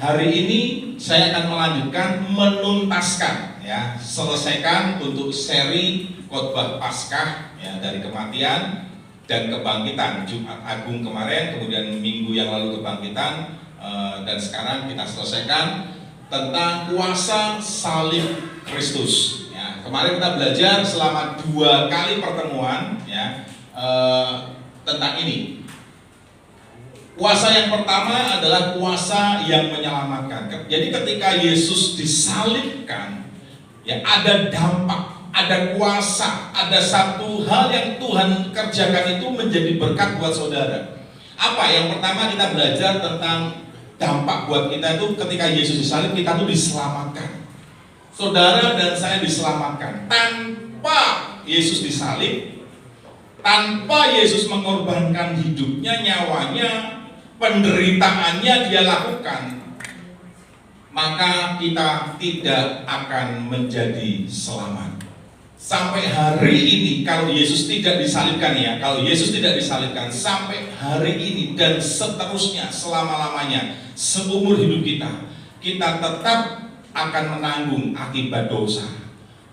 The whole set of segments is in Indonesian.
Hari ini saya akan melanjutkan menuntaskan, selesaikan untuk seri khotbah Paskah dari kematian dan kebangkitan. Jumat Agung kemarin, kemudian minggu yang lalu kebangkitan, dan sekarang kita selesaikan tentang kuasa salib Kristus. Kemarin kita belajar selama 2 kali pertemuan tentang ini. Kuasa yang pertama adalah kuasa yang menyelamatkan. Jadi ketika Yesus disalibkan, ada dampak, ada kuasa, ada satu hal yang Tuhan kerjakan itu menjadi berkat buat saudara. Apa? Yang pertama kita belajar tentang dampak buat kita itu ketika Yesus disalib, kita tuh diselamatkan. Saudara dan saya diselamatkan. Tanpa Yesus disalib, tanpa Yesus mengorbankan hidupnya, nyawanya, penderitaannya dia lakukan, maka kita tidak akan menjadi selamat. Sampai hari ini kalau Yesus tidak disalibkan, kalau Yesus tidak disalibkan sampai hari ini dan seterusnya selama-lamanya, seumur hidup kita tetap akan menanggung akibat dosa,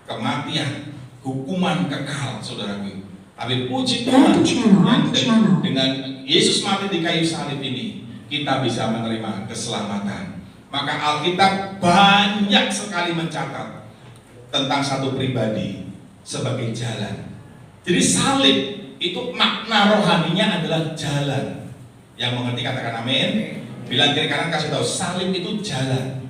kematian, hukuman kekal, saudaraku. Tapi puji Tuhan, dengan Yesus mati di kayu salib ini, kita bisa menerima keselamatan. Maka Alkitab banyak sekali mencatat tentang satu pribadi sebagai jalan. Jadi salib itu makna rohaninya adalah jalan. Yang mengerti katakan amin. Bilang kiri kanan, kasih tahu, salib itu jalan.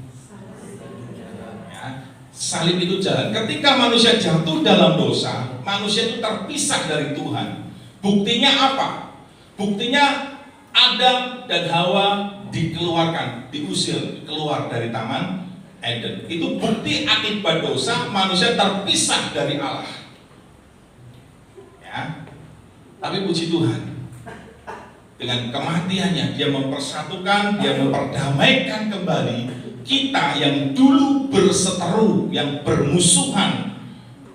Salib itu jalan. Ketika manusia jatuh dalam dosa, manusia itu terpisah dari Tuhan. Buktinya apa? Buktinya Adam dan Hawa dikeluarkan, diusir keluar dari Taman Eden. Itu bukti akibat dosa, manusia terpisah dari Allah. Tapi puji Tuhan, dengan kematiannya dia mempersatukan, dia memperdamaikan kembali kita yang dulu berseteru, yang bermusuhan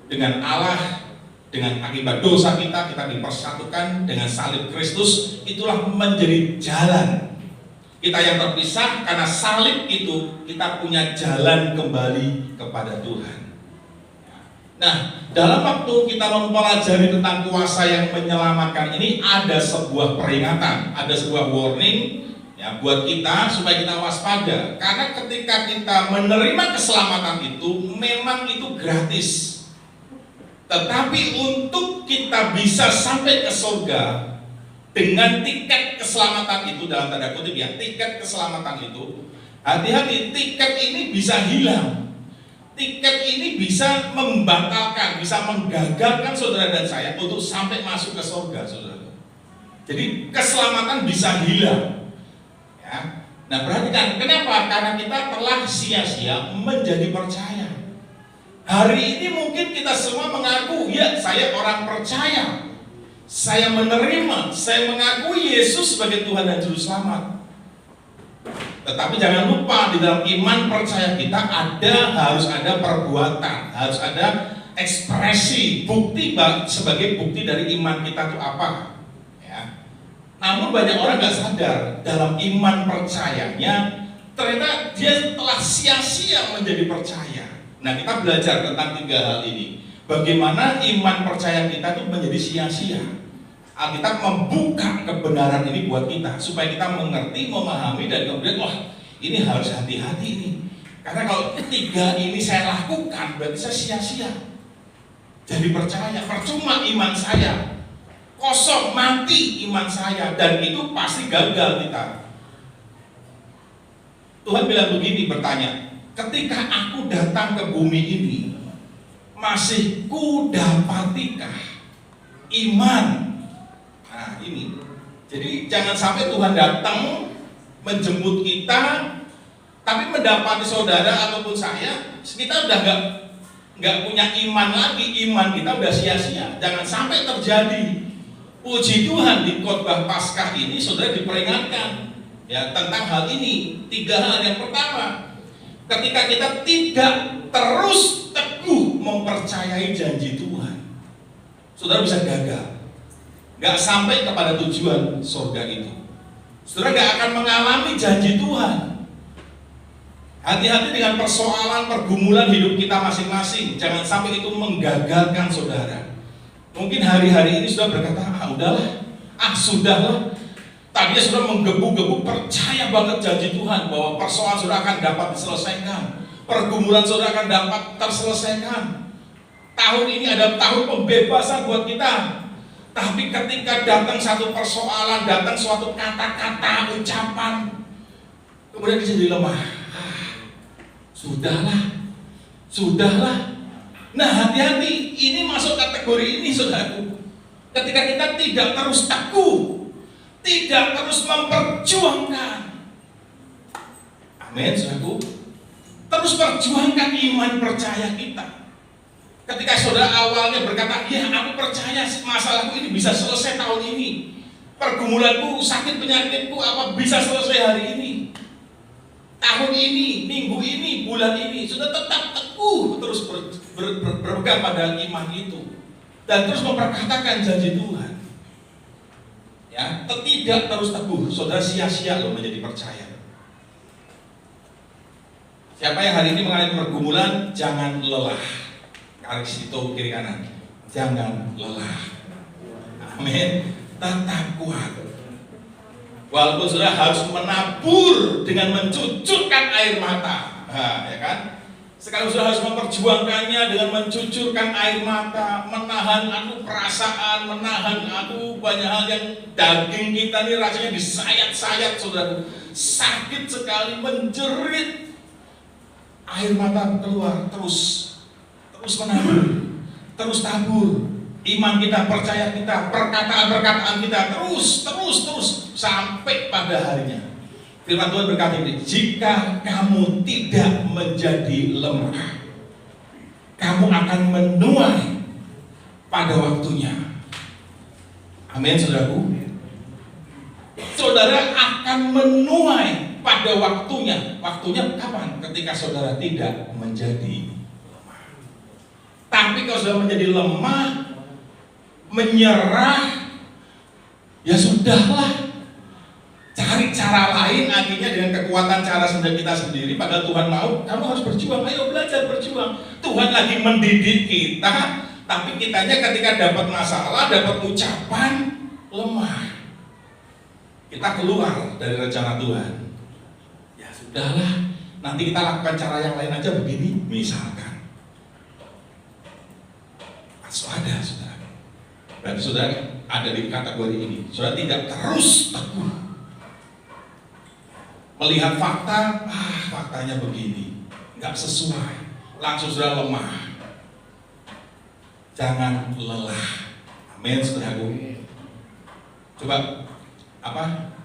dengan Allah, dengan akibat dosa kita dipersatukan dengan salib Kristus. Itulah menjadi jalan. Kita yang terpisah karena salib itu, kita punya jalan kembali kepada Tuhan. Nah, dalam waktu kita mempelajari tentang kuasa yang menyelamatkan ini, ada sebuah peringatan, ada sebuah warning buat kita supaya kita waspada. Karena ketika kita menerima keselamatan itu, memang itu gratis. Tetapi untuk kita bisa sampai ke surga dengan tiket keselamatan itu, dalam tanda kutip tiket keselamatan itu, hati-hati, tiket ini bisa hilang. Tiket ini bisa membatalkan, bisa menggagalkan saudara dan saya untuk sampai masuk ke surga, saudara. Jadi keselamatan bisa hilang. Nah, perhatikan, kenapa? Karena kita telah sia-sia menjadi percaya. Hari ini mungkin kita semua mengaku, saya orang percaya, saya menerima, saya mengakui Yesus sebagai Tuhan dan Juru Selamat. Tetapi jangan lupa, di dalam iman percaya kita harus ada perbuatan, harus ada ekspresi, bukti sebagai bukti dari iman kita itu apa. Namun banyak orang gak sadar, dalam iman percayanya ternyata dia telah sia-sia menjadi percaya. Nah, kita belajar tentang 3 hal ini. Bagaimana iman percaya kita itu menjadi sia-sia. Alkitab membuka kebenaran ini buat kita, supaya kita mengerti, memahami, dan kemudian ini harus hati-hati ini. Karena kalau 3 ini saya lakukan, berarti saya sia-sia jadi percaya. Percuma iman saya, kosong, mati iman saya, dan itu pasti gagal kita. Tuhan bilang begini, bertanya, ketika aku datang ke bumi ini, masih kudapatikah iman? Nah ini, jadi jangan sampai Tuhan datang menjemput kita, tapi mendapati saudara ataupun saya, kita udah nggak punya iman lagi, iman kita udah sia-sia. Jangan sampai terjadi. Puji Tuhan, di khotbah Paskah ini saudara diperingatkan tentang hal ini. 3 hal. Yang pertama, ketika kita tidak terus teguh mempercayai janji Tuhan, saudara bisa gagal, gak sampai kepada tujuan surga itu. Saudara gak akan mengalami janji Tuhan. Hati-hati dengan persoalan, pergumulan hidup kita masing-masing. Jangan sampai itu menggagalkan saudara. Mungkin hari-hari ini sudah berkata, udahlah, sudahlah. Tadinya sudah menggebu-gebu, percaya banget janji Tuhan bahwa persoalan sudah akan dapat diselesaikan, pergumulan sudah akan dapat terselesaikan. Tahun ini adalah tahun pembebasan buat kita. Tapi ketika datang satu persoalan, datang suatu kata-kata, ucapan, kemudian kita jadi lemah. Sudahlah. Nah, hati-hati, ini masuk kategori ini, saudaraku. Ketika kita tidak terus teguh, tidak terus memperjuangkan, amin, saudaraku, terus perjuangkan iman percaya kita. Ketika saudara awalnya berkata, ya aku percaya masalahku ini bisa selesai tahun ini, pergumulanku, sakit penyakitku bisa selesai hari ini, tahun ini, minggu ini, bulan ini, sudah tetap teguh terus berpegang pada iman itu dan terus memperkatakan janji Tuhan. Ya, tidak terus teguh, saudara sia-sia loh menjadi percaya. Siapa yang hari ini mengalami pergumulan, jangan lelah. Garis itu kiri kanan, jangan lelah. Amin. Tetap kuat. Walaupun sudah harus menabur dengan mencucurkan air mata, ya kan? Sekarang sudah harus memperjuangkannya dengan mencucurkan air mata, menahan perasaan, menahan banyak hal yang daging kita ini rasanya disayat-sayat, saudara. Sakit sekali, menjerit, air mata keluar, terus menabur, terus tabur. Iman kita, percaya kita, perkataan-perkataan kita terus sampai pada harinya. Firman Tuhan berkata ini, jika kamu tidak menjadi lemah, kamu akan menuai pada waktunya. Amin, saudaraku. Saudara akan menuai pada waktunya. Waktunya kapan? Ketika saudara tidak menjadi lemah. Tapi kalau sudah menjadi lemah, menyerah, ya sudahlah, cari cara lain, akhirnya dengan kekuatan cara kita sendiri. Padahal Tuhan mau, kamu harus berjuang, ayo belajar berjuang. Tuhan lagi mendidik kita, tapi kitanya ketika dapat masalah, dapat ucapan, lemah. Kita keluar dari rencana Tuhan. Ya sudahlah, nanti kita lakukan cara yang lain aja begini, misalkan. Ada, saudara. Berarti saudara ada di kategori ini. Saudara tidak terus teguh melihat fakta, faktanya begini, nggak sesuai, langsung saudara lemah. Jangan lelah. Amin, saudaraku. Coba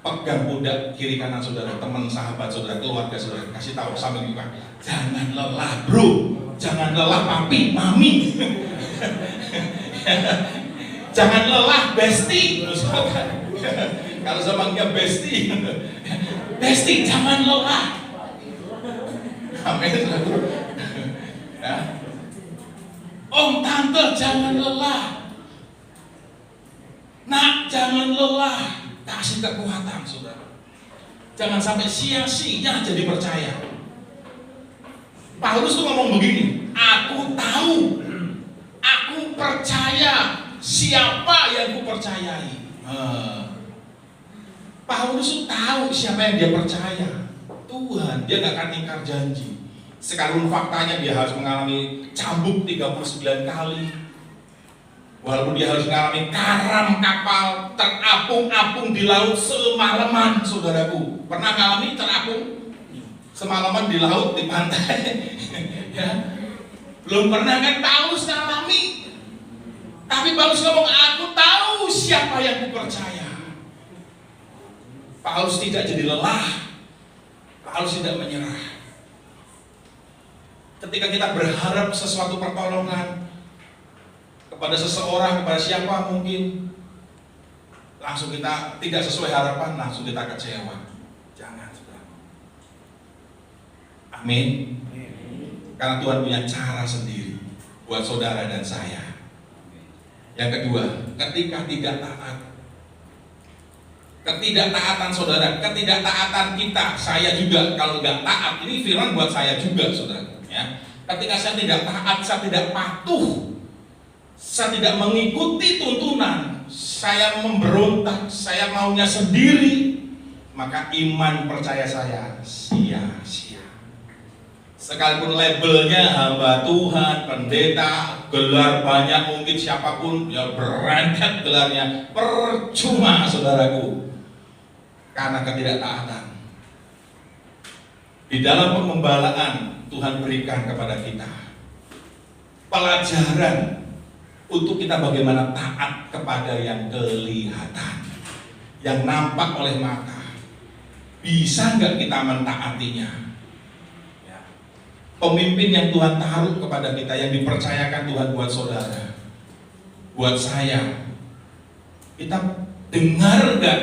pegang pundak kiri kanan saudara, teman, sahabat saudara, keluarga saudara, kasih tahu sambil juga, jangan lelah bro, jangan lelah papi, mami. Jangan lelah besti, misalkan. Kalau zamannya besti, jangan lelah. Amin. Ya. Om, tante, jangan lelah. Nak, jangan lelah. Kasih kekuatan, saudara. Jangan sampai sia-sia jadi percaya. Paulus tuh ngomong begini, aku tahu, aku percaya siapa yang kupercayai. Paulus tuh tahu siapa yang dia percaya. Tuhan, dia gak akan ingkar janji. Sekalipun faktanya dia harus mengalami cambuk 39 kali. Walaupun dia harus mengalami karam kapal terapung-apung di laut semalaman, saudaraku. Pernah mengalami terapung semalaman di laut, di pantai? Ya. Belum pernah kan? Paulus mengalami. Tapi Paulus ngomong, aku tahu siapa yang kupercaya. Paulus tidak jadi lelah. Paulus tidak menyerah. Ketika kita berharap sesuatu pertolongan kepada seseorang, kepada siapa mungkin, langsung kita tidak sesuai harapan, langsung kita kecewa. Jangan, saudara. Amin. Karena Tuhan punya cara sendiri buat saudara dan saya. Yang kedua, ketika tidak taat, Ketidaktaatan saudara, ketidaktaatan kita, saya juga kalau nggak taat, ini firman buat saya juga saudara. Ya. Ketika saya tidak taat, saya tidak patuh, saya tidak mengikuti tuntunan, saya memberontak, saya maunya sendiri, maka iman percaya saya sia-sia. Sekalipun labelnya hamba Tuhan, pendeta, gelar banyak mungkin siapapun, ya berangkat gelarnya, percuma saudaraku. Karena ketidaktaatan. Di dalam pengembalaan Tuhan berikan kepada kita pelajaran untuk kita bagaimana taat kepada yang kelihatan, yang nampak oleh mata. Bisa nggak kita mentaatinya? Ya. Pemimpin yang Tuhan taruh kepada kita, yang dipercayakan Tuhan buat saudara, buat saya, kita dengar nggak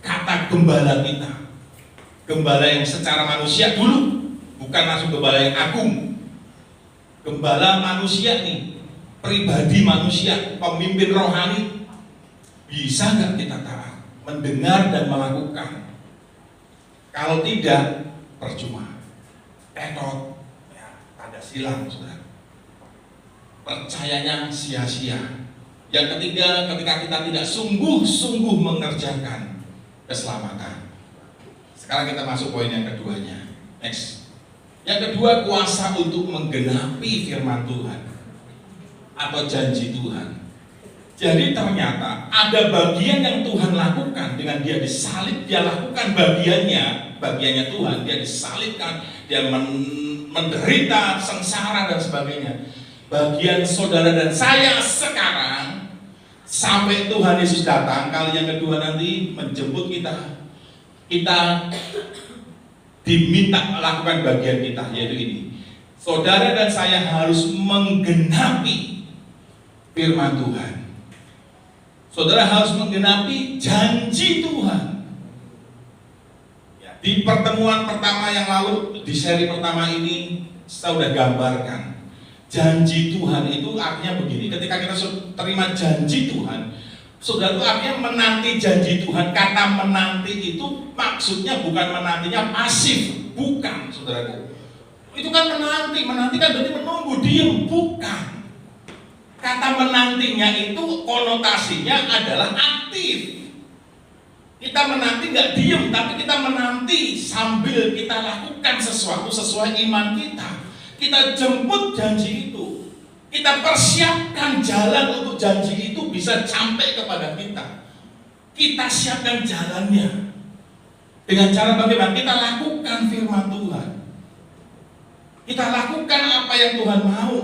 kata gembala kita? Gembala yang secara manusia dulu, bukan langsung gembala yang agung. Gembala manusia nih, pribadi manusia, pemimpin rohani. Bisa nggak kita taat, mendengar dan melakukan? Kalau tidak, percuma. Tetot, ya, tanda silang, saudara. Percayanya sia-sia. Yang ketiga, ketika kita tidak sungguh-sungguh mengerjakan keselamatan. Sekarang kita masuk poin yang keduanya. Next. Yang kedua, kuasa untuk menggenapi firman Tuhan atau janji Tuhan. Jadi ternyata ada bagian yang Tuhan lakukan dengan dia disalib, dia lakukan bagiannya Tuhan, dia disalibkan, dia menderita, sengsara dan sebagainya. Bagian saudara dan saya sekarang sampai Tuhan Yesus datang kali yang kedua nanti menjemput kita, kita diminta melakukan bagian kita, yaitu ini. Saudara dan saya harus menggenapi firman Tuhan. Saudara harus menggenapi janji Tuhan. Ya, di pertemuan pertama yang lalu, di seri pertama ini, saya sudah gambarkan. Janji Tuhan itu artinya begini, ketika kita terima janji Tuhan, saudara itu artinya menanti janji Tuhan. Kata menanti itu maksudnya bukan menantinya pasif, bukan saudaraku. Itu kan menanti kan berarti menunggu, diem, bukan. Kata menantinya itu konotasinya adalah aktif. Kita menanti nggak diem, tapi kita menanti sambil kita lakukan sesuatu sesuai iman kita. Kita jemput janji itu, kita persiapkan jalan untuk janji itu bisa sampai kepada kita. Kita siapkan jalannya dengan cara bagaimana? Kita lakukan firman Tuhan. Kita lakukan apa yang Tuhan mau.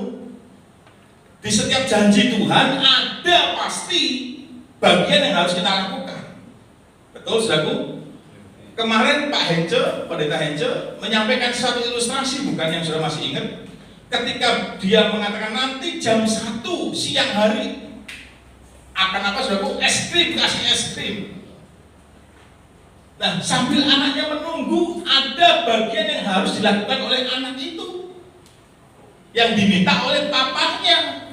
Di setiap janji Tuhan ada pasti bagian yang harus kita lakukan. Betul, saudaraku? Kemarin Pak Hence, Pendeta Hence menyampaikan satu ilustrasi, bukan yang sudah masih ingat, ketika dia mengatakan nanti jam 1 siang hari akan apa saudaraku? Es krim, kasih es krim. Nah, sambil anaknya menunggu, ada bagian yang harus dilakukan oleh anak itu, yang diminta oleh papahnya.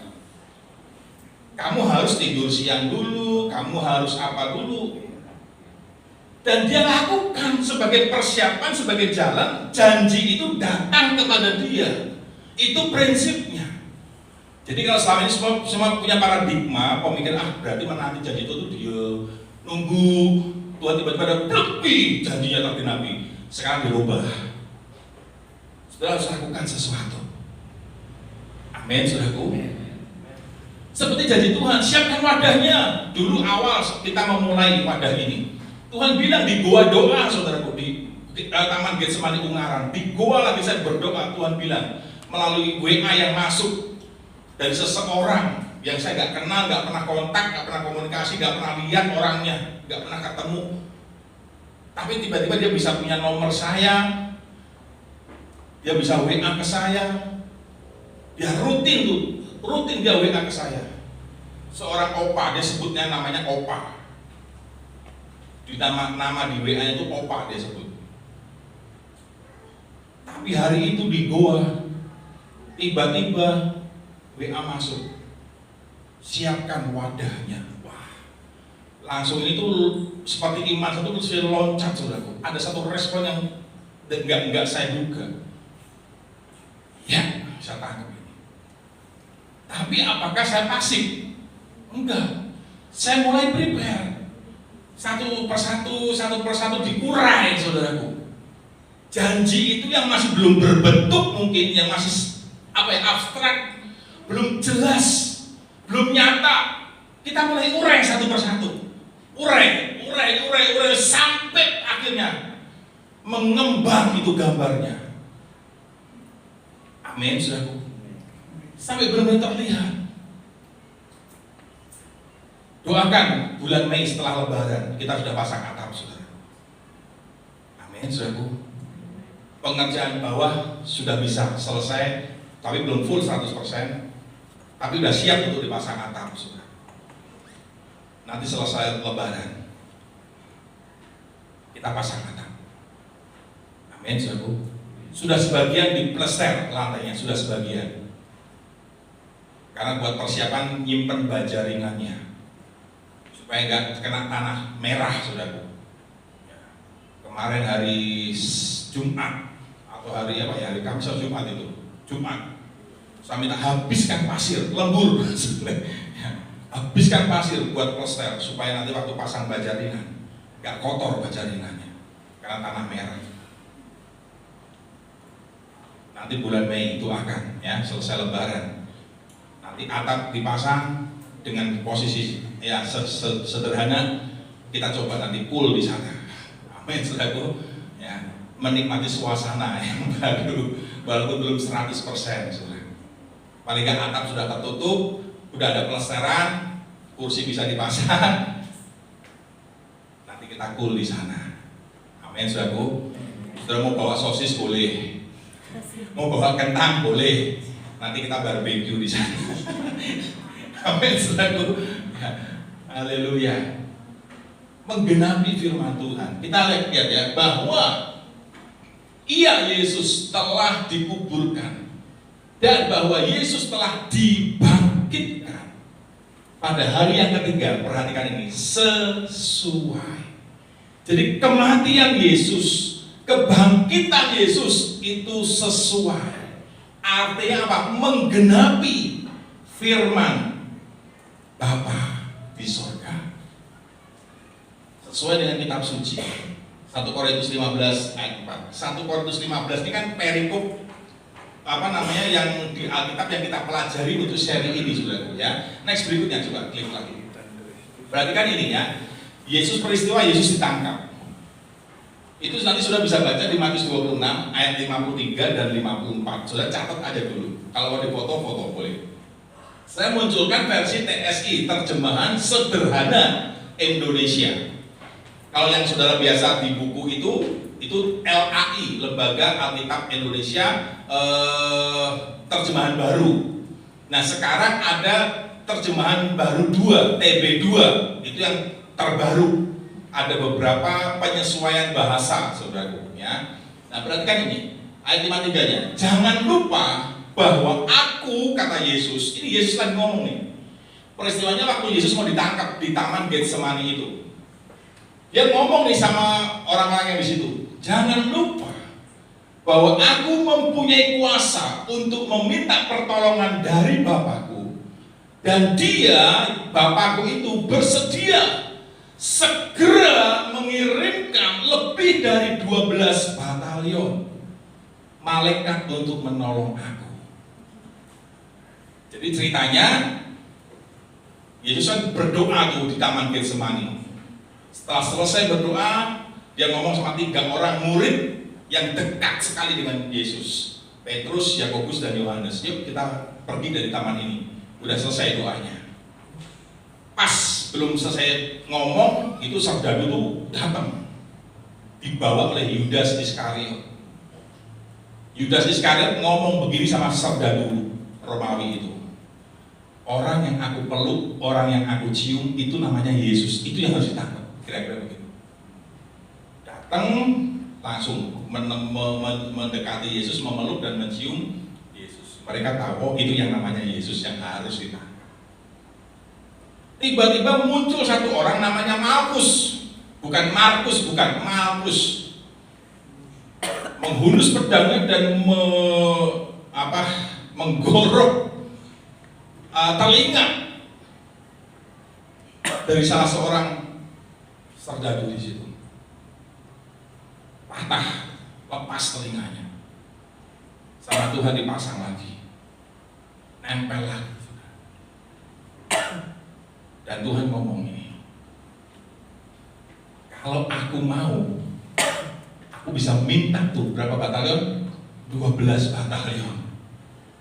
Kamu harus tidur siang dulu, kamu harus apa dulu. Dan dia lakukan sebagai persiapan, sebagai jalan, janji itu datang kepada dia. Itu prinsipnya. Jadi kalau selama ini semua punya paradigma, pemikir berarti menanti janji itu dia nunggu, Tuhan tiba-tiba ada pergi, janjinya tergenapi. Sekarang dirubah. Saudara harus lakukan sesuatu. Amin, saudaraku. Seperti janji Tuhan, siapkan wadahnya. Dulu awal kita memulai wadah ini, Tuhan bilang di goa doa, saudaraku, di Taman Getsemani Ungaran, di goa lagi saya berdoa, Tuhan bilang melalui WA yang masuk dari seseorang yang saya nggak kenal, nggak pernah kontak, nggak pernah komunikasi, nggak pernah lihat orangnya, nggak pernah ketemu, tapi tiba-tiba dia bisa punya nomor saya, dia bisa WA ke saya, dia rutin dia WA ke saya. Seorang opa, dia sebutnya namanya opa. Di nama di WA itu opa dia sebut. Tapi hari itu di goa, tiba-tiba WA masuk. Siapkan wadahnya. Wah, langsung itu seperti iman satu terus saya loncat, saudaraku. Ada satu respon yang enggak saya duga. Ya, saya tangkap ini. Tapi apakah saya pasif? Enggak. Saya mulai prepare. Satu persatu dikurai, saudaraku. Janji itu yang masih belum berbentuk mungkin, yang masih abstrak, belum jelas, belum nyata. Kita mulai urai satu persatu. Urai sampai akhirnya mengembang itu gambarnya. Amin, saudaraku. Sampai benar-benar terlihat. Doakan bulan Mei setelah Lebaran kita sudah pasang atap, saudara. Amin, saudaraku. Pengerjaan bawah sudah bisa selesai, tapi belum full 100%, tapi sudah siap untuk dipasang atap, saudara. Nanti selesai Lebaran kita pasang atap. Amin, saudaraku. Sudah sebagian diplester lantainya, sudah sebagian. Karena buat persiapan nyimpen baja ringannya, supaya nggak kena tanah merah, saudaraku. Kemarin hari Jumat atau hari apa ya, hari Kamis atau Jumat itu, Jumat, saya minta habiskan pasir, lembur, habiskan pasir buat plester supaya nanti waktu pasang baja ringan nggak kotor baja ringannya karena tanah merah. Nanti bulan Mei itu akan ya selesai Lebaran, nanti atap dipasang dengan posisi ya sederhana, kita coba nanti pool di sana. Amin, saudaraku. Ya, menikmati suasana yang baru, walaupun belum 100%, saudara. Paling nggak atap sudah tertutup, udah ada pelesteran, kursi bisa dipasang. Nanti kita pool di sana. Amin, saudaraku. Saudara mau bawa sosis boleh, mau bawa kentang boleh. Nanti kita barbecue di sana. Amin, saudaraku. Haleluya. Menggenapi firman Tuhan. Kita lihat ya bahwa Yesus telah dikuburkan dan bahwa Yesus telah dibangkitkan pada hari yang ketiga. Perhatikan ini, sesuai. Jadi kematian Yesus, kebangkitan Yesus itu sesuai. Artinya apa? Menggenapi firman Bapa di surga. Sesuai dengan kitab suci. 1 Korintus 15 ayat 4. 1 Korintus 15 ini kan perikop yang di Alkitab yang kita pelajari untuk seri ini, saudara ya. Next berikutnya coba klik lagi. Perhatikan ini ya. Peristiwa Yesus ditangkap. Itu nanti sudah bisa baca di Matius 26 ayat 53 dan 54. Sudah catat aja dulu. Kalau mau difoto-foto boleh. Saya munculkan versi TSI, terjemahan sederhana Indonesia. Kalau yang saudara biasa di buku itu LAI, Lembaga Alkitab Indonesia, terjemahan baru. Nah sekarang ada terjemahan baru 2, TB2, itu yang terbaru. Ada beberapa penyesuaian bahasa, saudaraku ya. Nah perhatikan ini, ayat 53-nya. Jangan lupa bahwa aku, kata Yesus, ini Yesus lagi ngomong nih. Peristiwanya waktu Yesus mau ditangkap di Taman Getsemani itu. Dia ngomong nih sama orang-orang yang di situ. Jangan lupa bahwa aku mempunyai kuasa untuk meminta pertolongan dari Bapakku, dan dia, Bapakku itu bersedia segera mengirimkan lebih dari 12 batalion malaikat untuk menolong aku. Jadi ceritanya Yesus kan berdoa tuh di Taman Getsemani. Setelah selesai berdoa, dia ngomong sama 3 orang murid yang dekat sekali dengan Yesus, Petrus, Yakobus, dan Yohanes. Yuk kita pergi dari taman ini. Udah selesai doanya. Pas belum selesai ngomong, itu serdadu itu datang, dibawa oleh Yudas Iskariot. Yudas Iskariot ngomong begini sama serdadu Romawi itu. Orang yang aku peluk, orang yang aku cium, itu namanya Yesus. Itu yang harus ditangkap. Kira-kira begitu. Datang langsung mendekati Yesus, memeluk dan mencium Yesus. Mereka tahu, oh itu yang namanya Yesus yang harus ditangkap. Tiba-tiba muncul satu orang namanya Malkus. bukan Markus, menghunus pedangnya dan menggorok telinga dari salah seorang serdadu di situ. Patah, lepas telinganya. Sama Tuhan dipasang lagi, nempel lagi. Dan Tuhan ngomong ini, kalau aku mau, aku bisa minta tuh berapa batalion? 12 batalion.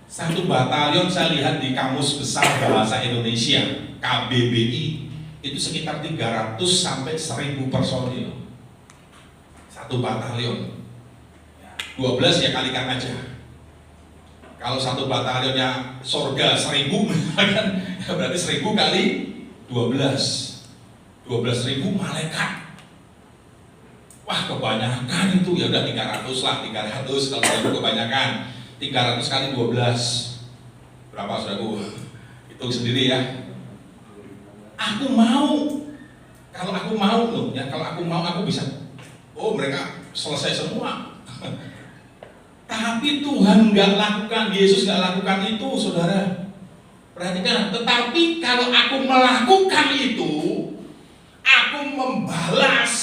Satu batalion saya lihat di Kamus Besar Bahasa Indonesia KBBI itu sekitar 300 sampai 1000 personil. Satu batalion. 12 ya kalikan aja. Kalau satu batalionnya sorga 1000 kan berarti 1000 kali 12.000 malaikat. Wah, kebanyakan itu. Ya udah 300 lah, 300 kalau itu kebanyakan. 300 kali 12 berapa, saudaraku? Hitung sendiri ya. Aku mau. Kalau aku mau loh, ya kalau aku mau aku bisa. Oh, mereka selesai semua. Tapi Tuhan nggak lakukan, Yesus nggak lakukan itu, saudara. Perhatikan. Tetapi kalau aku melakukan itu, aku membalas,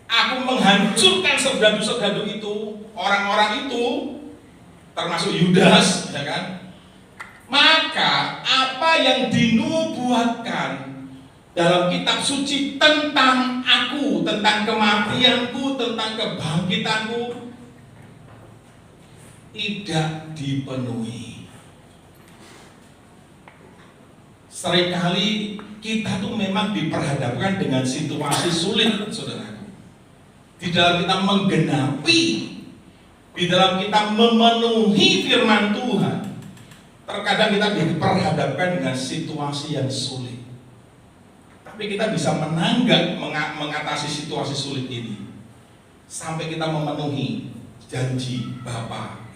aku menghancurkan serdadu-serdadu itu, orang-orang itu, termasuk Yudas, ya kan? Maka apa yang dinubuatkan dalam kitab suci tentang aku, tentang kematianku, tentang kebangkitanku, tidak dipenuhi. Seringkali kita tuh memang diperhadapkan dengan situasi sulit, saudaraku. Di dalam kita menggenapi, di dalam kita memenuhi firman Tuhan, terkadang kita diperhadapkan dengan situasi yang sulit. Tapi kita bisa mengatasi situasi sulit ini sampai kita memenuhi janji Bapa.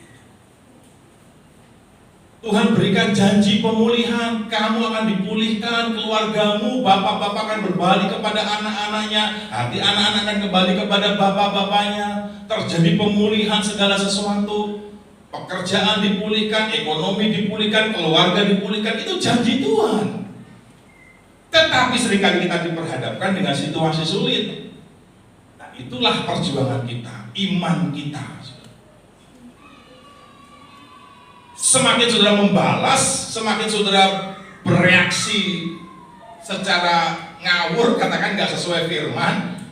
Tuhan berikan janji pemulihan, kamu akan dipulihkan, keluargamu, bapak-bapak akan berbalik kepada anak-anaknya, hati anak-anak akan kembali kepada bapak-bapaknya, terjadi pemulihan segala sesuatu, pekerjaan dipulihkan, ekonomi dipulihkan, keluarga dipulihkan, itu janji Tuhan. Tetapi seringkali kita diperhadapkan dengan situasi sulit. Nah, itulah perjuangan kita, iman kita. Semakin saudara membalas, semakin saudara bereaksi secara ngawur, katakan nggak sesuai firman,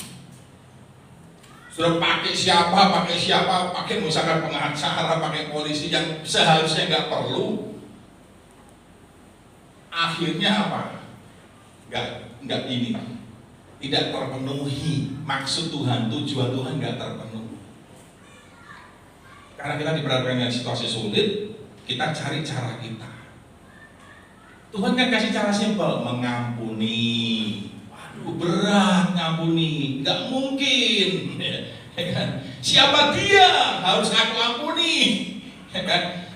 saudara pakai siapa, pakai misalkan pengacara, pakai polisi yang seharusnya nggak perlu, akhirnya apa? Nggak ini, tidak terpenuhi maksud Tuhan, tujuan Tuhan nggak terpenuhi. Karena kita diperhadapkan dengan situasi sulit, kita cari cara kita. Tuhan kan kasih cara simpel, mengampuni. Waduh, berat ngampuni, nggak mungkin. Siapa dia harus aku ampuni?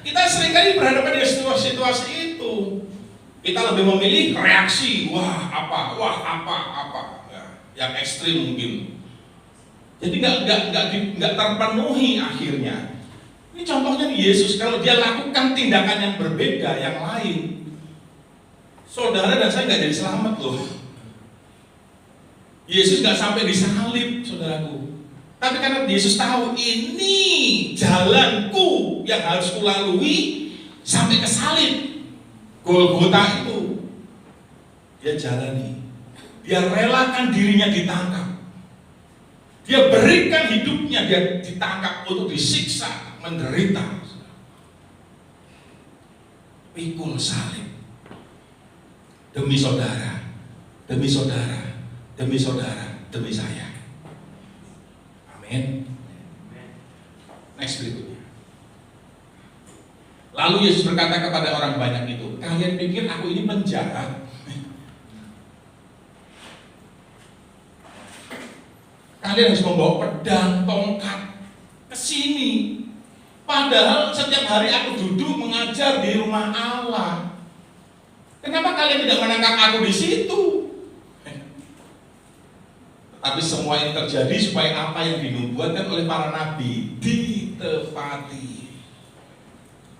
Kita seringkali berhadapan dengan situasi itu. Kita lebih memilih reaksi, wah apa, yang ekstrim mungkin. Jadi nggak terpenuhi akhirnya. Ini contohnya nih Yesus, kalau dia lakukan tindakan yang berbeda, yang lain, saudara dan saya nggak jadi selamat loh. Yesus nggak sampai disalib, saudaraku. Tapi karena Yesus tahu ini jalanku yang harus kulalui sampai ke salib, Golgota itu, dia jalani. Dia relakan dirinya ditangkap. Dia berikan hidupnya, dia ditangkap untuk disiksa, menderita, pikul salib demi saudara, demi saudara, demi saudara, demi saya. Amin. Next berikutnya. Lalu Yesus berkata kepada orang banyak itu, kalian pikir aku ini penjahat? Kalian harus membawa pedang, tongkat ke sini. Padahal setiap hari aku duduk mengajar di rumah Allah. Kenapa kalian tidak menangkap aku di situ? Tapi semua ini terjadi supaya apa yang dinubuatkan oleh para nabi ditepati.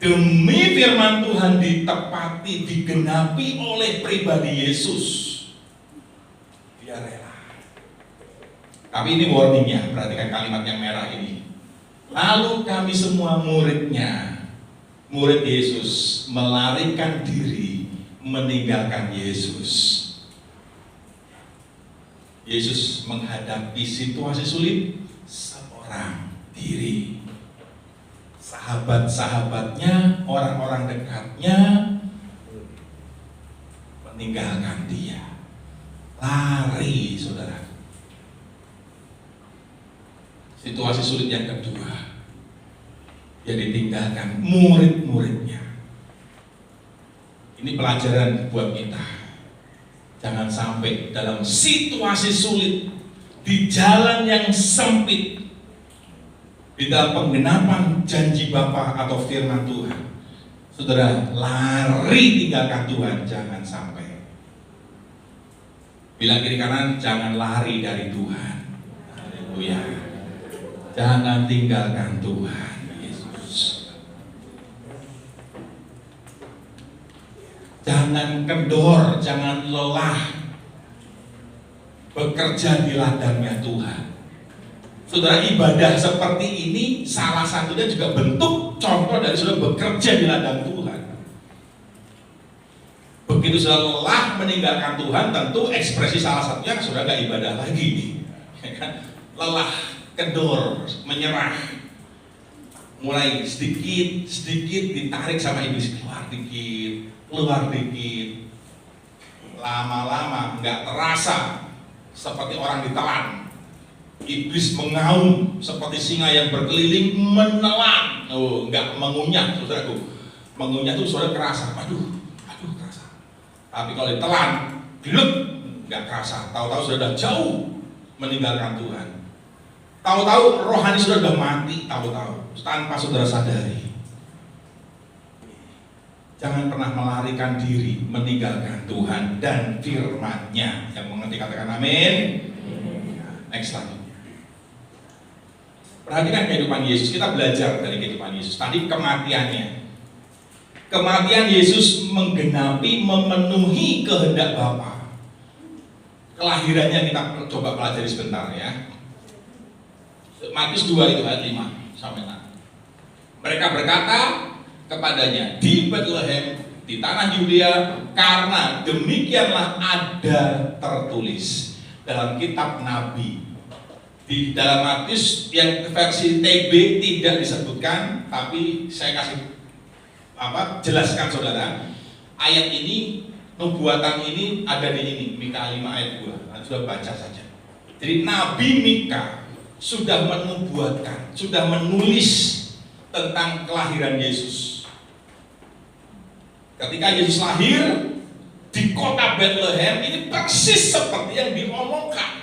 Demi firman Tuhan ditepati, digenapi oleh pribadi Yesus. Dia rela. Tapi ini warningnya, perhatikan kalimat yang merah ini. Lalu kami semua muridnya, murid Yesus, melarikan diri meninggalkan Yesus. Yesus menghadapi situasi sulit seorang diri. Sahabat-sahabatnya, orang-orang dekatnya meninggalkan dia. Lari, saudara. Situasi sulit yang kedua, dia ditinggalkan murid-muridnya. Ini pelajaran buat kita. Jangan sampai dalam situasi sulit, di jalan yang sempit, di dalam penggenapan janji Bapa atau firman Tuhan, saudara lari tinggalkan Tuhan. Jangan sampai. Bilang kiri kanan, jangan lari dari Tuhan. Haleluya. Jangan tinggalkan Tuhan Yesus. Jangan kendor, jangan lelah bekerja di ladangnya Tuhan. Saudara, ibadah seperti ini salah satunya juga bentuk contoh dari saudara bekerja di ladang Tuhan. Begitu saudara lelah meninggalkan Tuhan, tentu ekspresi salah satunya saudara gak ibadah lagi nih. Lelah, kendor, menyerah, mulai sedikit ditarik sama iblis, keluar dikit, lama-lama nggak terasa seperti orang ditelan. Iblis mengaum seperti singa yang berkeliling menelan. Nggak mengunyah, saudaraku. Mengunyah itu saudara kerasa, aduh kerasa. Tapi kalau ditelan, gelap, nggak kerasa. Tahu-tahu sudah jauh meninggalkan Tuhan. Tahu-tahu rohani sudah mati, tahu-tahu tanpa saudara sadari. Jangan pernah melarikan diri meninggalkan Tuhan dan firman-Nya. Yang mengerti katakan amin. Next selanjutnya. Perhatikan kehidupan Yesus. Kita belajar dari kehidupan Yesus. Tadi kematiannya. Kematian Yesus menggenapi, memenuhi kehendak Bapa. Kelahirannya kita coba pelajari sebentar ya. Matius 2 itu ayat 5 sampai 6. Mereka berkata kepadanya, di Bethlehem, di tanah Yudea, karena demikianlah ada tertulis dalam kitab Nabi. Di dalam Matius yang versi TB tidak disebutkan, tapi saya kasih jelaskan saudara. Ayat ini, nubuatan ini ada di ini, Mika 5 ayat 2. Sudah baca saja. Jadi Nabi Mika sudah menubuatkan, sudah menulis tentang kelahiran Yesus. Ketika Yesus lahir di kota Bethlehem, ini persis seperti yang diomongkan,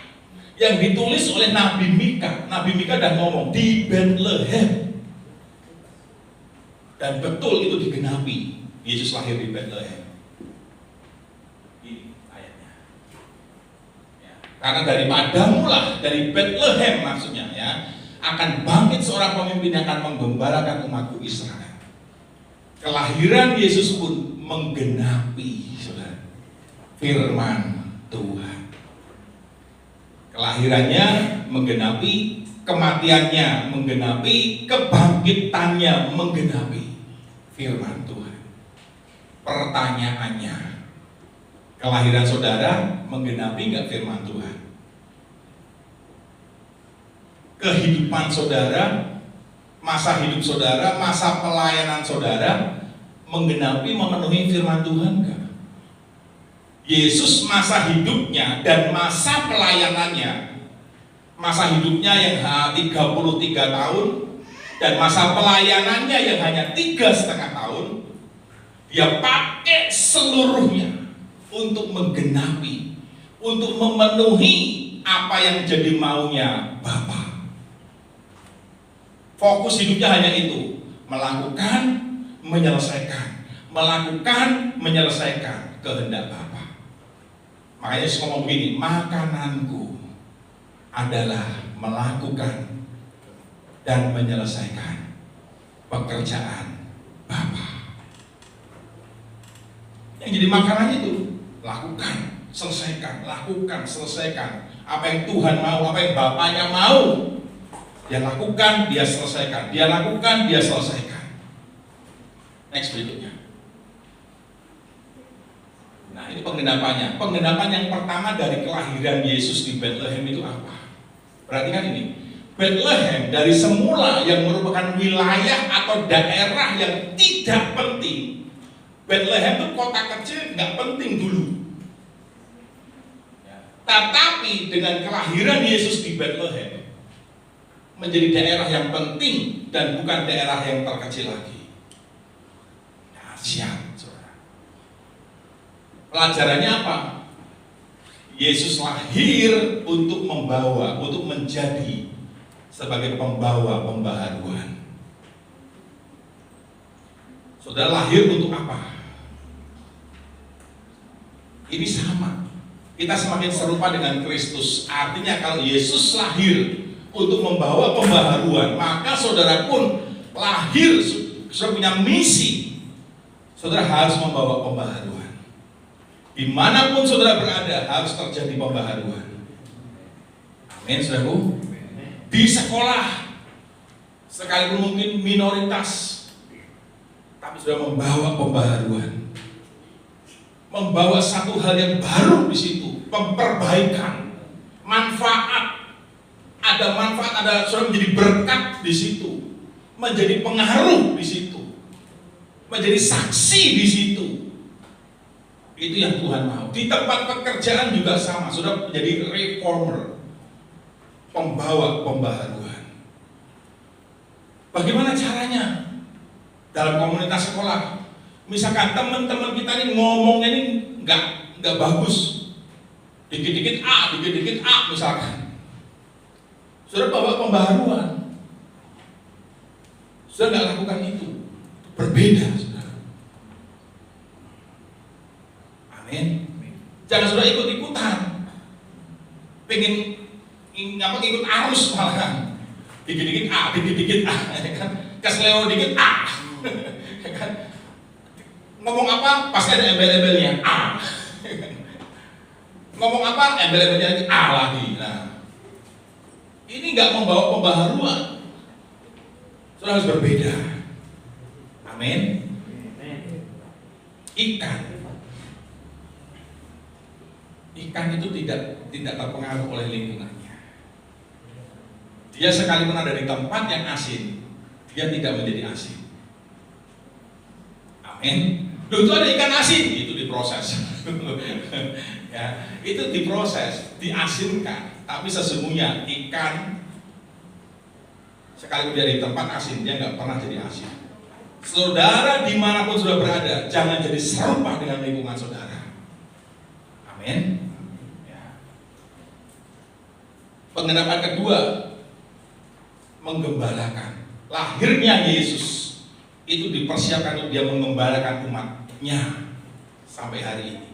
yang ditulis oleh Nabi Mika. Nabi Mika dan ngomong di Bethlehem, dan betul itu digenapi. Yesus lahir di Bethlehem. Ini ayatnya. Ya. Karena daripadamu lah, dari Bethlehem maksudnya ya, akan bangkit seorang pemimpin yang akan menggembalakan umatku Israel. Kelahiran Yesus pun menggenapi saudara, firman Tuhan. Kelahirannya menggenapi, kematiannya menggenapi, kebangkitannya menggenapi firman Tuhan. Pertanyaannya, kelahiran saudara menggenapi nggak firman Tuhan? Kehidupan saudara, masa hidup saudara, masa pelayanan saudara menggenapi, memenuhi firman Tuhan enggak? Yesus masa hidupnya dan masa pelayanannya, masa hidupnya yang 33 tahun dan masa pelayanannya yang hanya 3,5 tahun, dia pakai seluruhnya untuk menggenapi, untuk memenuhi apa yang jadi maunya Bapa. Fokus hidupnya hanya itu, melakukan, menyelesaikan kehendak Bapa. Makanya Yesus ngomong begini, makananku adalah melakukan dan menyelesaikan pekerjaan Bapa. Yang jadi makanannya itu lakukan, selesaikan, lakukan, selesaikan. Apa yang Tuhan mau, apa yang Bapaknya mau, dia lakukan, dia selesaikan. Dia lakukan, dia selesaikan. Next berikutnya. Nah, ini penggenapannya. Penggenapan yang pertama dari kelahiran Yesus di Bethlehem itu apa? Perhatikan ini. Bethlehem dari semula yang merupakan wilayah atau daerah yang tidak penting. Bethlehem itu kota kecil, nggak penting dulu. Tetapi dengan kelahiran Yesus di Bethlehem menjadi daerah yang penting dan bukan daerah yang terkecil lagi. Dahsyat, saudara. Pelajarannya apa? Yesus lahir untuk membawa, untuk menjadi sebagai pembawa pembaharuan. Saudara lahir untuk apa? Ini sama. Kita semakin serupa dengan Kristus. Artinya kalau Yesus lahir untuk membawa pembaharuan, maka saudara pun lahir sudah punya misi. Saudara harus membawa pembaharuan. Dimanapun saudara berada harus terjadi pembaharuan. Amin, saudaraku. Di sekolah, sekalipun mungkin minoritas, tapi sudah membawa pembaharuan. Membawa satu hal yang baru di situ, perbaikan, manfaat, ada sudah menjadi berkat di situ, menjadi pengaruh di situ, menjadi saksi di situ. Itu yang Tuhan mau. Di tempat pekerjaan juga sama, sudah menjadi reformer, pembawa pembaharuan. Bagaimana caranya? Dalam komunitas sekolah, misalkan teman-teman kita ini ngomongnya ini nggak bagus, dikit-dikit A misalkan, sudah bawa pembaharuan, sudah nggak lakukan itu, berbeda, saudara. Amin. Jangan sudah ikut-ikutan, pengen ikut arus malahan, dikit-dikit A, kan? Keseleo dikit A, kan? Ngomong apa pasti ada embel-embelnya A. Ngomong apa embel-embelnya lagi A lagi. Nah, ini nggak membawa pembaharuan. Sudah harus berbeda. Amin. Ikan itu tidak terpengaruh oleh lingkungannya. Dia sekalipun ada di tempat yang asin, dia tidak menjadi asin. Amin. Loh, itu ada ikan asin, itu diproses. Ya, itu diproses, diasinkan. Tapi sesungguhnya ikan sekalipun dia di tempat asin, dia nggak pernah jadi asin. Saudara dimanapun sudah berada, jangan jadi serupa dengan lingkungan saudara. Amin. Ya. Pengenapan kedua, menggembalakan. Lahirnya Yesus itu dipersiapkan untuk dia mengembalakan umatnya sampai hari ini.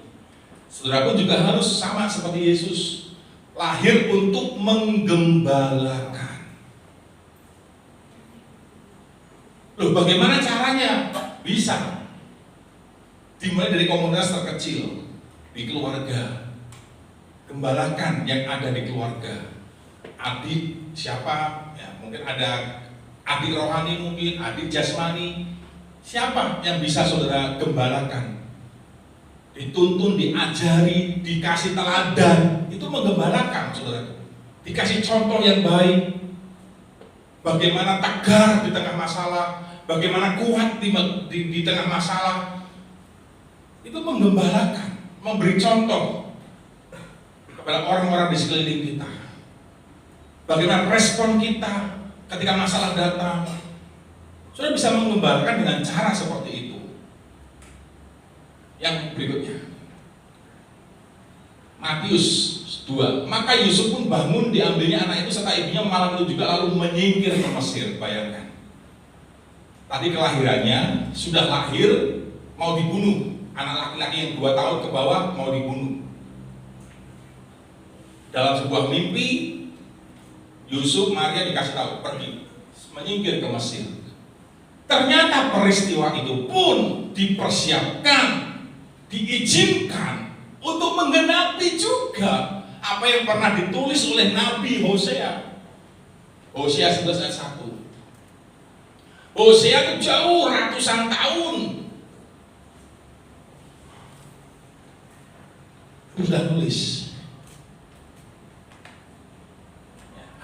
Saudara pun juga harus sama seperti Yesus, lahir untuk menggembalakan. Loh, bagaimana caranya? Bisa dimulai dari komunitas terkecil di keluarga. Gembalakan yang ada di keluarga. Adik siapa? Ya, mungkin ada adik rohani, mungkin adik jasmani. Siapa yang bisa saudara gembalakan? Dituntun, diajari, dikasih teladan, itu menggembalakan, saudara. Dikasih contoh yang baik. Bagaimana tegar di tengah masalah, bagaimana kuat di tengah masalah. Itu menggembalakan, memberi contoh kepada orang-orang di sekeliling kita. Bagaimana respon kita ketika masalah datang. Sudah bisa mengembalakan dengan cara seperti itu. Yang berikutnya, Matius 2. Maka Yusuf pun bangun, diambilnya anak itu serta ibunya malam itu juga, lalu menyingkir ke Mesir. Bayangkan, tadi kelahirannya sudah lahir, mau dibunuh. Anak laki-laki yang 2 tahun ke bawah mau dibunuh. Dalam sebuah mimpi, Yusuf, Maria dikasih tahu, pergi, menyingkir ke Mesir. Ternyata peristiwa itu pun dipersiapkan, diizinkan untuk menggenapi juga apa yang pernah ditulis oleh Nabi Hosea. Hosea 11 ayat 1. Hosea itu jauh ratusan tahun sudah nulis.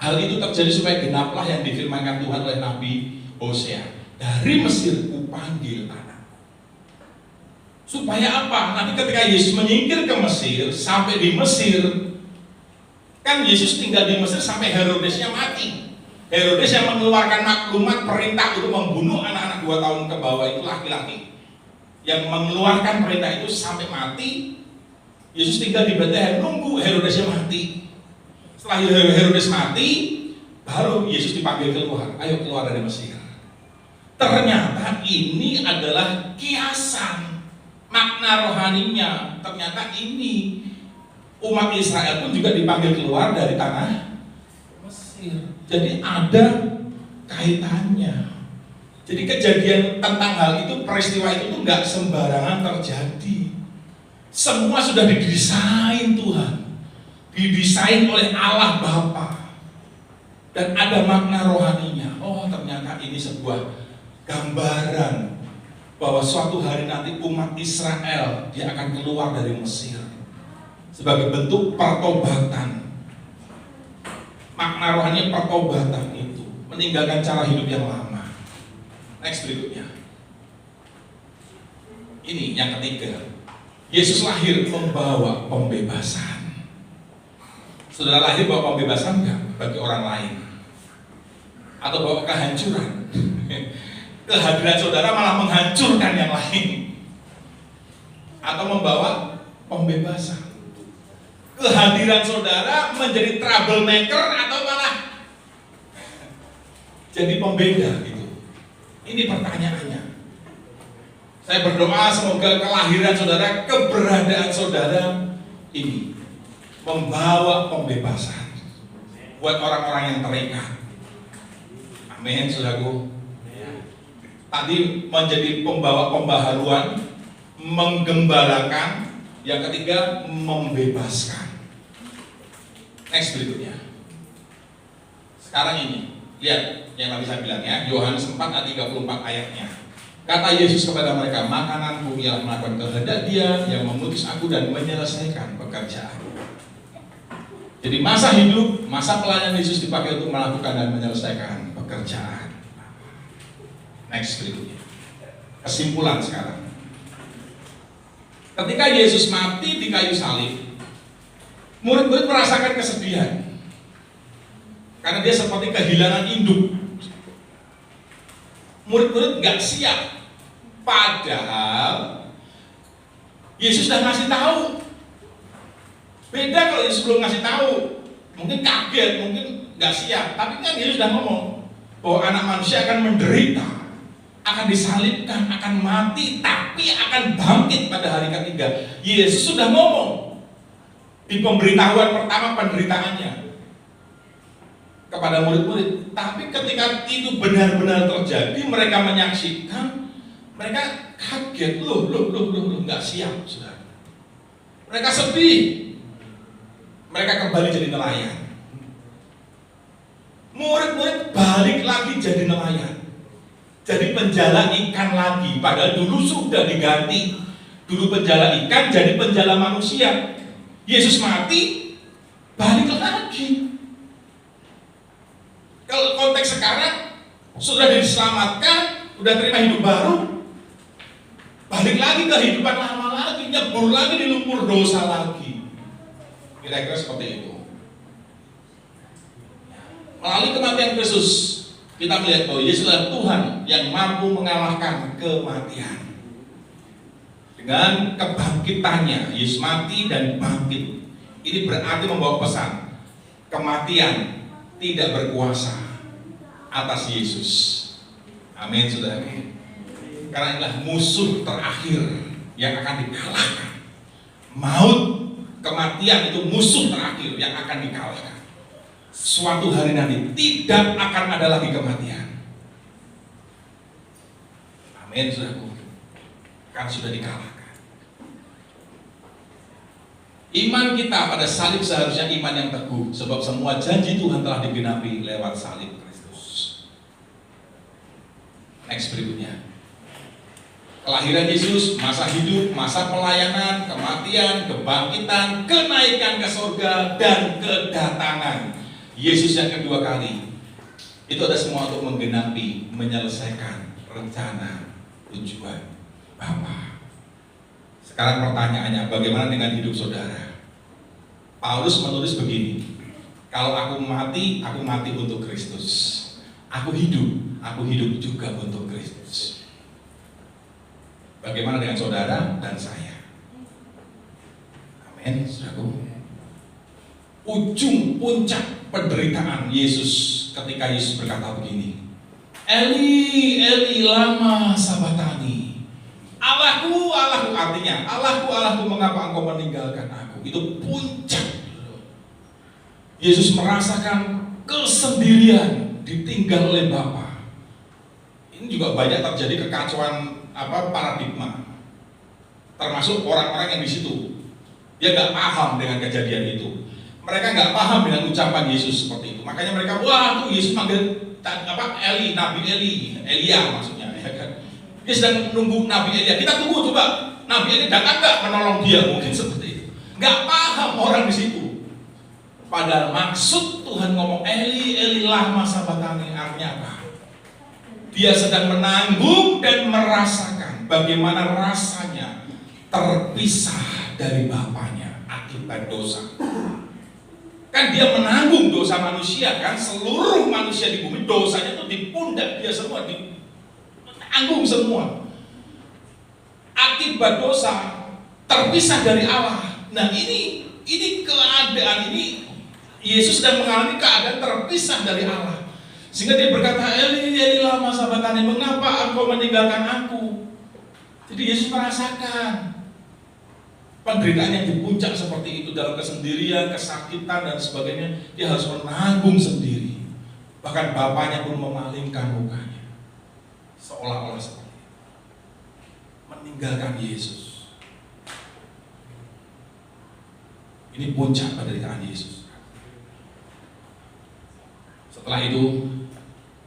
Hal itu terjadi supaya genaplah yang difirmankan Tuhan oleh Nabi Hosea. Dari Mesir kupanggil anak. Supaya apa? Nanti ketika Yesus menyingkir ke Mesir, sampai di Mesir, kan Yesus tinggal di Mesir sampai Herodesnya mati. Herodes yang mengeluarkan maklumat perintah untuk membunuh anak-anak 2 tahun ke bawah itu laki-laki. Yang mengeluarkan perintah itu sampai mati. Yesus tinggal di Betlehem nunggu Herodesnya mati. Setelah Herodes mati, baru Yesus dipanggil keluar. Ayo keluar dari Mesir. Ternyata ini adalah kiasan makna rohaninya. Ternyata ini umat Israel pun juga dipanggil keluar dari tanah Mesir. Jadi ada kaitannya. Jadi kejadian tentang hal itu, peristiwa itu tuh nggak sembarangan terjadi. Semua sudah didesain Tuhan, didesain oleh Allah Bapa, dan ada makna rohaninya. Oh, ternyata ini sebuah gambaran bahwa suatu hari nanti umat Israel dia akan keluar dari Mesir sebagai bentuk pertobatan. Makna rohani pertobatan itu meninggalkan cara hidup yang lama. Next berikutnya. Ini yang ketiga. Yesus lahir membawa pembebasan. Saudara lahir bawa pembebasan enggak bagi orang lain? Atau bawa kehancuran? Kehadiran saudara malah menghancurkan yang lain. Atau membawa pembebasan? Kehadiran saudara menjadi troublemaker atau malah jadi pembeda gitu. Ini pertanyaannya. Saya berdoa semoga kelahiran saudara, keberadaan saudara ini membawa pembebasan buat orang-orang yang terikat. Amin, saudaraku. Tadi menjadi pembawa pembaharuan, menggembalakan, yang ketiga membebaskan. Next berikutnya. Sekarang ini, lihat yang tadi saya bilang ya, Yohanes 4 ayat 34 ayatnya. Kata Yesus kepada mereka, makananku ialah melakukan kehendak Dia yang mengutus aku dan menyelesaikan pekerjaan. Jadi masa hidup, masa pelayanan Yesus dipakai untuk melakukan dan menyelesaikan pekerjaan. Next berikutnya. Kesimpulan sekarang. Ketika Yesus mati di kayu salib, murid-murid merasakan kesedihan karena dia seperti kehilangan induk. Murid-murid gak siap, padahal Yesus sudah ngasih tahu. Beda kalau Yesus belum ngasih tahu, mungkin kaget, mungkin gak siap. Tapi kan Yesus sudah ngomong bahwa anak manusia akan menderita, akan disalibkan, akan mati, tapi akan bangkit pada hari ketiga. Yesus sudah ngomong di pemberitahuan pertama penderitaannya kepada murid-murid. Tapi ketika itu benar-benar terjadi, mereka menyaksikan, mereka kaget, loh, nggak siap, saudara. Mereka sedih, mereka kembali jadi nelayan. Murid-murid balik lagi jadi nelayan, jadi penjala ikan lagi. Padahal dulu sudah diganti, dulu penjala ikan jadi penjala manusia. Yesus mati, balik lagi. Kalau konteks sekarang sudah diselamatkan, sudah terima hidup baru, balik lagi ke kehidupan lama lagi, nyebur lagi di lumpur dosa lagi. Kira-kira seperti itu. Melalui kematian Kristus, kita melihat bahwa Yesus adalah Tuhan yang mampu mengalahkan kematian. Dengan kebangkitannya, Yesus mati dan bangkit. Ini berarti membawa pesan, kematian tidak berkuasa atas Yesus. Amin, saudara. Karena inilah musuh terakhir yang akan dikalahkan. Maut, kematian itu musuh terakhir yang akan dikalahkan. suatu hari nanti tidak akan ada lagi kematian. Amin, saudaraku. Kan sudah dikalahkan. Iman kita pada salib seharusnya iman yang teguh, sebab semua janji Tuhan telah digenapi lewat salib Kristus. Next berikutnya. Kelahiran Yesus, masa hidup, masa pelayanan, kematian, kebangkitan, kenaikan ke surga, dan kedatangan Yesus yang kedua kali. Itu ada semua untuk menggenapi, menyelesaikan rencana, tujuan Bapa. Sekarang pertanyaannya, bagaimana dengan hidup saudara? Paulus menulis begini, kalau aku mati untuk Kristus. Aku hidup juga untuk Kristus. Bagaimana dengan saudara dan saya? Amin, saudaraku. Ujung puncak penderitaan Yesus ketika Yesus berkata begini, Eli, Eli, lama sabatani. Allahku, Allahku, artinya Allahku, Allahku, mengapa engkau meninggalkan aku? Itu puncak. Yesus merasakan kesendirian, ditinggal oleh Bapa. Ini juga banyak terjadi kekacauan paradigma, termasuk orang-orang yang di situ. Dia nggak paham dengan kejadian itu. Mereka nggak paham dengan ucapan Yesus seperti itu. Makanya mereka, wah tuh Yesus manggil Eli, Nabi Elia maksudnya, ya kan? Dia sedang menunggu Nabi Elia. Kita tunggu coba Nabi Elia datang nggak menolong dia, mungkin seperti itu. Nggak paham orang di situ. Padahal maksud Tuhan ngomong Eli, Eli lama sabatani, artinya apa? Dia sedang menanggung dan merasakan bagaimana rasanya terpisah dari Bapaknya akibat dosa. Kan dia menanggung dosa manusia, kan seluruh manusia di bumi dosanya itu di pundak dia semua, ditanggung semua. Akibat dosa terpisah dari Allah. Nah ini keadaan ini Yesus sedang mengalami keadaan terpisah dari Allah. Sehingga dia berkata, Eli, Eli lama sabatani, mengapa engkau meninggalkan aku? Jadi Yesus merasakan penderitaan yang di puncak seperti itu, dalam kesendirian, kesakitan dan sebagainya. Dia harus menanggung sendiri. Bahkan Bapaknya pun memalingkan mukanya, seolah-olah seperti itu, meninggalkan Yesus. Ini puncak penderitaan Yesus. Setelah itu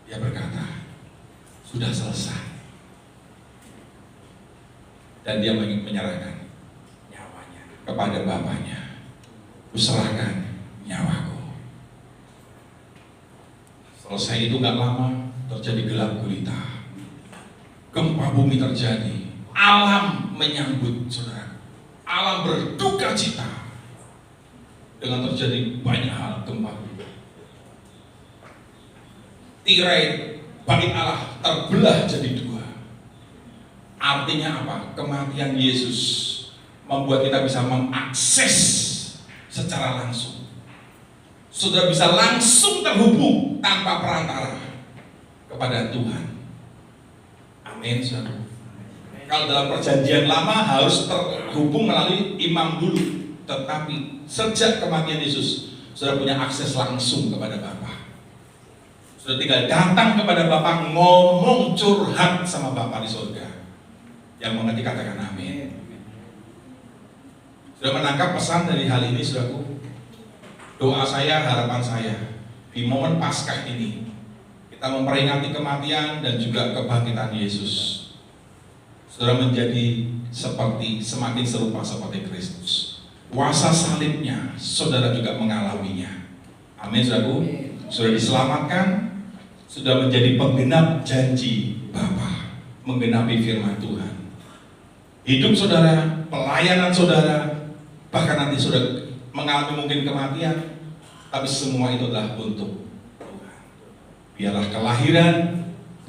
dia berkata, sudah selesai. Dan dia menyerahkan nyawanya kepada Bapaknya. Kuserahkan nyawaku. Selesai itu gak lama, terjadi gelap gulita. Gempa bumi terjadi. Alam menyambut saudara. Alam berduka cita dengan terjadi banyak hal gempa bumi. Tirai bait Allah terbelah jadi dua. Artinya apa? Kematian Yesus membuat kita bisa mengakses secara langsung. Sudah bisa langsung terhubung tanpa perantara kepada Tuhan. Amin, saudara. Kalau dalam perjanjian lama harus terhubung melalui imam dulu, tetapi sejak kematian Yesus sudah punya akses langsung kepada Bapa. Sudah tinggal datang kepada Bapa, ngomong curhat sama Bapa di surga. Yang mengerti katakan amin. Sudah menangkap pesan dari hal ini, saudaraku? Doa saya, harapan saya di momen Paskah ini, kita memperingati kematian dan juga kebangkitan Yesus. Saudara menjadi semakin serupa seperti Kristus. Kuasa salibnya, saudara juga mengalaminya. Amin, saudaraku. Sudah diselamatkan, sudah menjadi penggenap janji Bapa, menggenapi firman Tuhan. Hidup saudara, pelayanan saudara, bahkan nanti sudah mengalami mungkin kematian, tapi semua itu adalah untuk Tuhan. Biarlah kelahiran,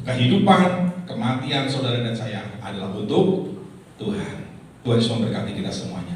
kehidupan, kematian saudara dan saya adalah untuk Tuhan. Tuhan Yesus memberkati kita semuanya.